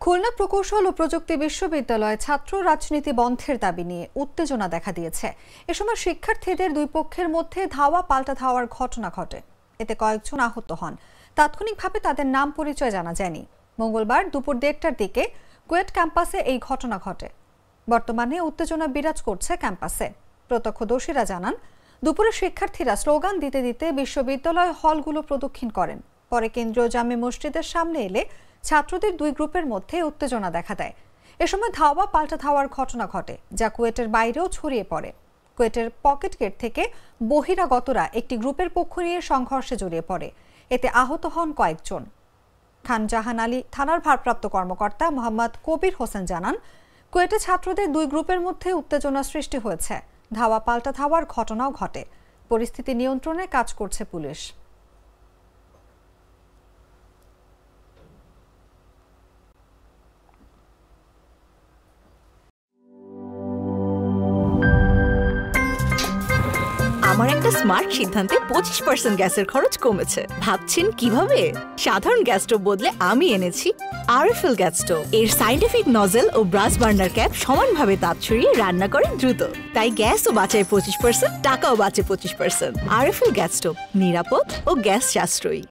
খুলনা প্রকৌশল ও প্রযুক্তি বিশ্ববিদ্যালয়ে ছাত্র রাজনীতি বন্ধের দাবি নিয়ে উত্তেজনা দেখা দিয়েছে। এ সময় শিক্ষার্থীদের দুই পক্ষের মধ্যে ধাওয়া পাল্টা ধাওয়ার ঘটনা ঘটে। এতে কয়েকজন আহত হন। তাৎক্ষণিকভাবে তাদের নাম পরিচয় জানা যায়নি। মঙ্গলবার দুপুর 1টার দিকে কুয়েট ক্যাম্পাসে এই ঘটনা ঘটে। বর্তমানে উত্তেজনা বিরাজ করছে ক্যাম্পাসে। প্রত্যক্ষদর্শীরা জানান, দুপুরে শিক্ষার্থীরা স্লোগান দিতে দিতে বিশ্ববিদ্যালয় হলগুলো প্রদক্ষিণ করেন। পরে কেন্দ্রীয় জামে মসজিদের সামনে এলে ছাত্রদের দুই গ্রুপের মধ্যে উত্তেজনা দেখা দেয়। এ সময় ধাওয়া পাল্টা ধাওয়ার ঘটনা ঘটে, যা কুয়েটের বাইরেও ছড়িয়ে পড়ে। কুয়েটের পকেট গেট থেকে বহিরাগতরা একটি গ্রুপের পক্ষ নিয়ে সংঘর্ষে জড়িয়ে পড়ে। এতে আহত হন কয়েকজন। খান জাহান আলী থানার ভারপ্রাপ্ত কর্মকর্তা মোহাম্মদ কবির হোসেন জানান, কুয়েটে ছাত্রদের দুই গ্রুপের মধ্যে উত্তেজনা সৃষ্টি হয়েছে। ধাওয়া পাল্টা ধাওয়ার ঘটনাও ঘটে। পরিস্থিতি নিয়ন্ত্রণে কাজ করছে পুলিশ। আমার একটা স্মার্ট সিদ্ধান্তে 25% গ্যাসের খরচ কমেছে। ভাবছেন কিভাবে? সাধারণ গ্যাস স্টোভ বদলে আমি এনেছি আরএফএল গ্যাস স্টোভ। এর সাইন্টিফিক নজল ও ব্রাস বার্নার ক্যাপ সমানভাবে তাপ ছড়িয়ে রান্না করে দ্রুত। তাই গ্যাসও বাঁচায় 25%, টাকাও বাঁচে 25%। আরএফএল গ্যাস স্টোভ নিরাপদ ও গ্যাস সাশ্রয়ী।